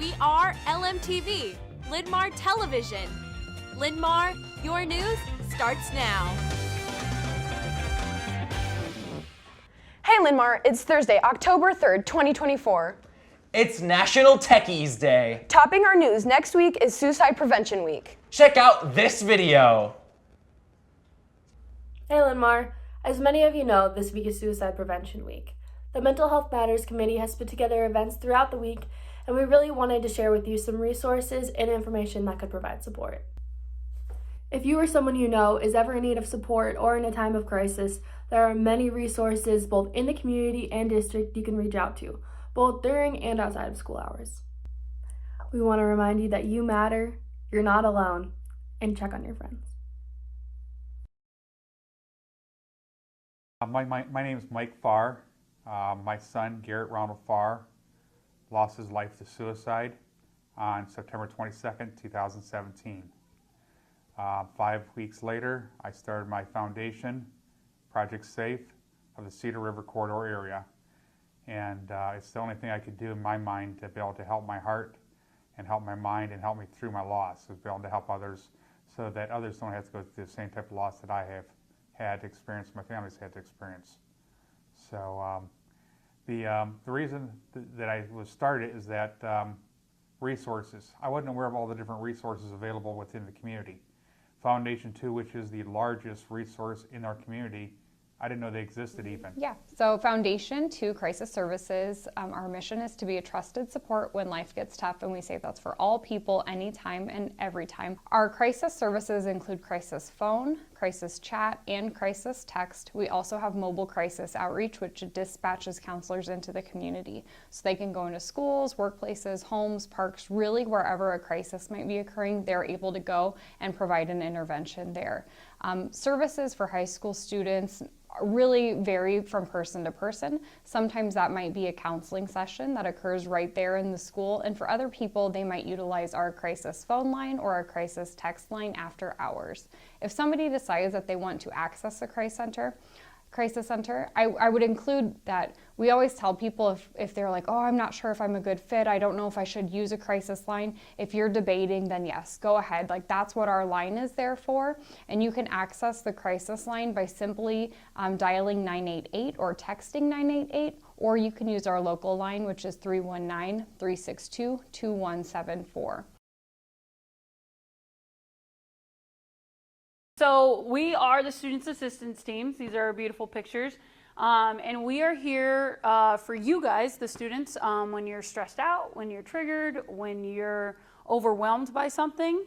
We are LMTV, Linn-Mar Television. Linn-Mar, your news starts now. Hey Linn-Mar, it's Thursday, October 3rd, 2024. It's National Techies Day. Topping our news next week is Suicide Prevention Week. Check out this video. Hey Linn-Mar, as many of you know, this week is Suicide Prevention Week. The Mental Health Matters Committee has put together events throughout the week, and we really wanted to share with you some resources and information that could provide support. If you or someone you know is ever in need of support or in a time of crisis, there are many resources both in the community and district you can reach out to, both during and outside of school hours. We want to remind you that you matter, you're not alone, and check on your friends. My name is Mike Farr. My son, Garrett Ronald Farr, lost his life to suicide on September 22nd, 2017. 5 weeks later, I started my foundation, Project Safe, of the Cedar River Corridor area. And it's the only thing I could do in my mind to be able to help my heart and help my mind and help me through my loss, is be able to help others so that others don't have to go through the same type of loss that I have had to experience, my family's had to experience. So the reason that I was started is that resources. I wasn't aware of all the different resources available within the community. Foundation 2, which is the largest resource in our community, I didn't know they existed even. Yeah, so Foundation 2 Crisis Services, our mission is to be a trusted support when life gets tough, and we say that's for all people, anytime and every time. Our crisis services include crisis phone, crisis chat, and crisis text. We also have mobile crisis outreach, which dispatches counselors into the community. So they can go into schools, workplaces, homes, parks, really wherever a crisis might be occurring, they're able to go and provide an intervention there. Services for high school students really vary from person to person. Sometimes that might be a counseling session that occurs right there in the school, and for other people they might utilize our crisis phone line or our crisis text line after hours. If somebody decides that they want to access a crisis center, I would include that we always tell people if they're like, oh, I'm not sure if I'm a good fit, I don't know if I should use a crisis line. If you're debating, then yes, go ahead. Like, that's what our line is there for. And you can access the crisis line by simply dialing 988 or texting 988, or you can use our local line, which is 319-362-2174. So we are the Students Assistance Teams. These are our beautiful pictures. And we are here for you guys, the students, when you're stressed out, when you're triggered, when you're overwhelmed by something,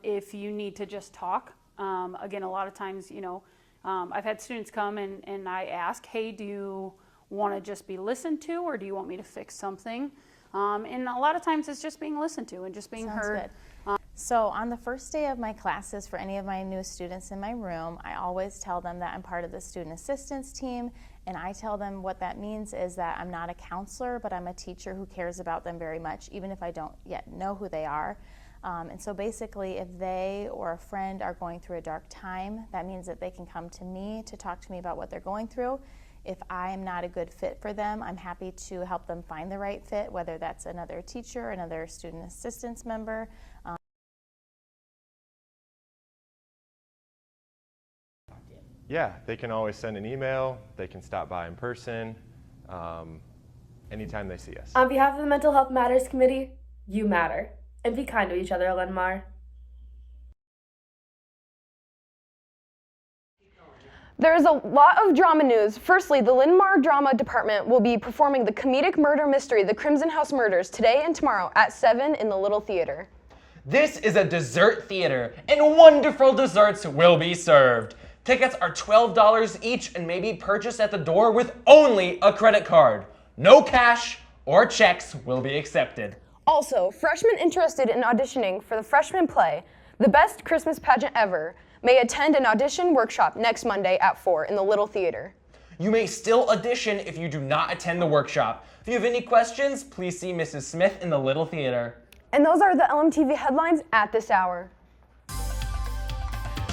if you need to just talk. Again, a lot of times, I've had students come and I ask, hey, do you want to just be listened to, or do you want me to fix something? And a lot of times it's just being listened to and just being heard. So on the first day of my classes, for any of my new students in my room, I always tell them that I'm part of the student assistance team, and I tell them what that means is that I'm not a counselor, but I'm a teacher who cares about them very much, even if I don't yet know who they are. And so basically, if they or a friend are going through a dark time, that means that they can come to me to talk to me about what they're going through. If I'm not a good fit for them, I'm happy to help them find the right fit, whether that's another teacher, another student assistance member. Yeah, they can always send an email, they can stop by in person, anytime they see us. On behalf of the Mental Health Matters Committee, you matter. And be kind to each other, Linn-Mar. There is a lot of drama news. Firstly, the Linn-Mar Drama Department will be performing the comedic murder mystery, The Crimson House Murders, today and tomorrow at 7 in the Little Theater. This is a dessert theater, and wonderful desserts will be served. Tickets are $12 each and may be purchased at the door with only a credit card. No cash or checks will be accepted. Also, freshmen interested in auditioning for the freshman play, The Best Christmas Pageant Ever, may attend an audition workshop next Monday at 4 in the Little Theater. You may still audition if you do not attend the workshop. If you have any questions, please see Mrs. Smith in the Little Theater. And those are the LMTV headlines at this hour.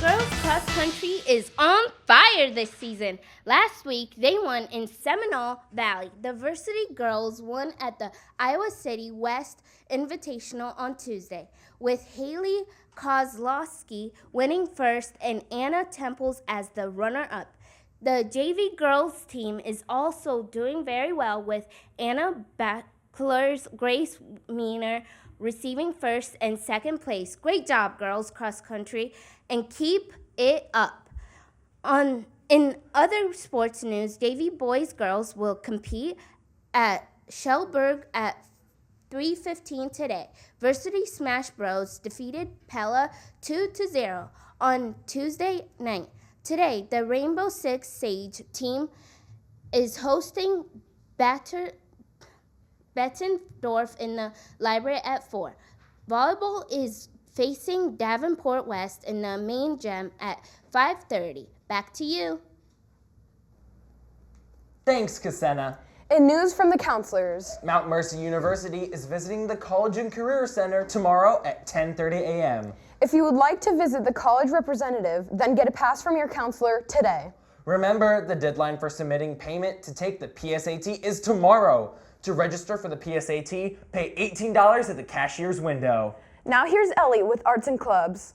Girls cross country is on fire this season. Last week, they won in Seminole Valley. The varsity girls won at the Iowa City West Invitational on Tuesday, with Haley Kozlowski winning first and Anna Temples as the runner-up. The JV girls team is also doing very well, with Anna Bachler's Grace Meaner receiving first and second place. Great job, girls cross country, and keep it up. In other sports news, JV boys girls will compete at Shellburg at 3:15 today. Varsity Smash Bros defeated Pella 2-0 on Tuesday night. Today, the Rainbow Six Sage team is hosting Bettendorf in the library at 4. Volleyball is facing Davenport West in the main gym at 5:30. Back to you. Thanks, Kasena. In news from the counselors, Mount Mercy University is visiting the College and Career Center tomorrow at 10:30 a.m. if you would like to visit the college representative, then get a pass from your counselor today. Remember, the deadline for submitting payment to take the PSAT is tomorrow. To register for the PSAT, pay $18 at the cashier's window. Now here's Ellie with Arts and Clubs.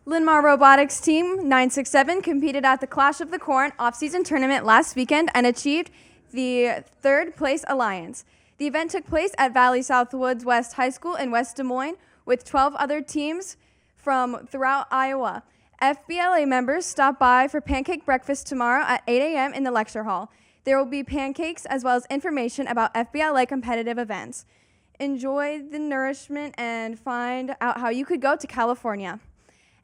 Linn-Mar Robotics Team 967 competed at the Clash of the Corn off-season tournament last weekend and achieved the third place alliance. The event took place at Valley Southwoods West High School in West Des Moines with 12 other teams from throughout Iowa. FBLA members stop by for pancake breakfast tomorrow at 8 a.m. in the lecture hall. There will be pancakes as well as information about FBLA competitive events. Enjoy the nourishment and find out how you could go to California.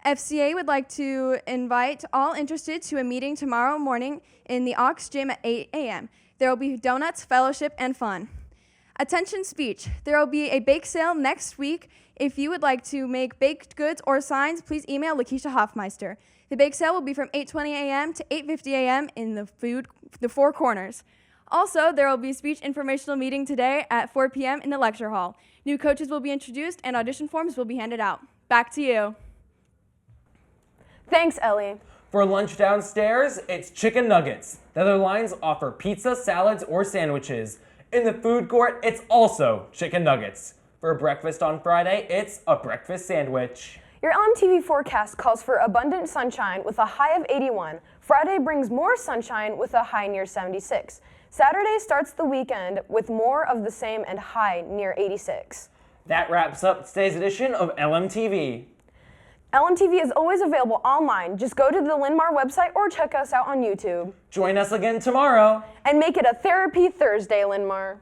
FCA would like to invite all interested to a meeting tomorrow morning in the Aux Gym at 8 a.m. There will be donuts, fellowship, and fun. Attention speech. There will be a bake sale next week. If you would like to make baked goods or signs, please email Lakeisha Hoffmeister. The bake sale will be from 8:20 a.m. to 8:50 a.m. in the Four Corners. Also, there will be a speech informational meeting today at 4 p.m. in the lecture hall. New coaches will be introduced and audition forms will be handed out. Back to you. Thanks, Ellie. For lunch downstairs, it's chicken nuggets. The other lines offer pizza, salads, or sandwiches. In the food court, it's also chicken nuggets. For breakfast on Friday, it's a breakfast sandwich. Your LMTV forecast calls for abundant sunshine with a high of 81. Friday brings more sunshine with a high near 76. Saturday starts the weekend with more of the same and high near 86. That wraps up today's edition of LMTV. LMTV is always available online. Just go to the Linn-Mar website or check us out on YouTube. Join us again tomorrow. And make it a Therapy Thursday, Linn-Mar.